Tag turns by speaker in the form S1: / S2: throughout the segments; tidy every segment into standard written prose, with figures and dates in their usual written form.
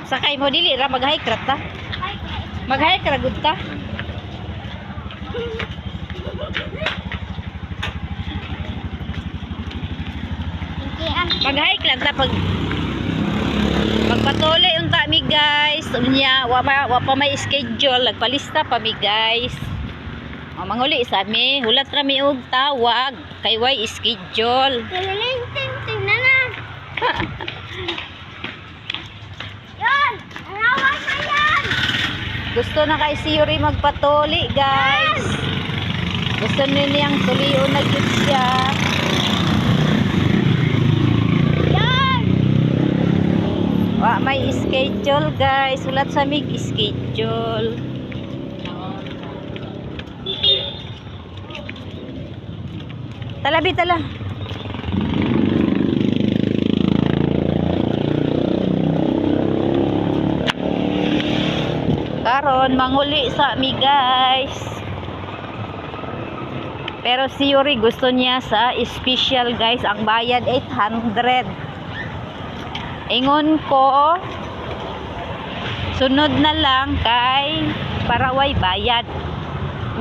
S1: Sakay mo dili ra mag-hike ra ta. Mag-hike ra gud ta. Mag-hike lang ta pag magpatuloy unta mi guys. Unya wa pa may schedule, nagpalista pa mi guys. Manguli sa mi, hulat ra mi og tawag kay way schedule.
S2: Ting na na. Yan, arawan na yan.
S1: Gusto na kay si Yuri magpatuli guys. Gusto niyang tulion na gid siya. Wa may schedule guys, ulat sa mig schedule. Talabi tala. Karon manguli sa mi guys. Pero si Yuri gusto niya sa special guys, ang bayad 800. Ingon ko sunod na lang kay paraway bayad.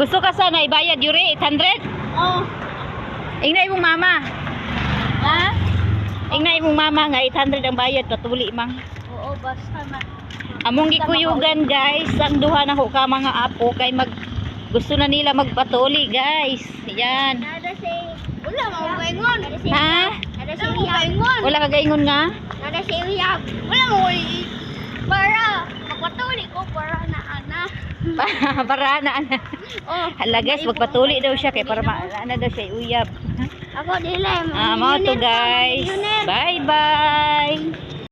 S1: Gusto ka sana ibayad Yuri 800?
S2: Oh.
S1: Ingna imong mama. Ha? Ingna imong mama nga 800 ang bayad patuli mang.
S2: Oo, basta na.
S1: Among gikuyugan guys, ang duha na ko ka mga apo kay gusto na nila magpatuli guys. Yan.
S2: Nada si wala mo gaingon.
S1: Ha?
S2: Nada si gaingon.
S1: Wala ka gaingon nga?
S2: Nada si uyab. Wala mo para magpatuli ko para na ana.
S1: Para na.
S2: Oh.
S1: Hala guys, magpatuli daw siya kay para maana daw siya uyab.
S2: Ako dili.
S1: Mo to guys. Bye bye.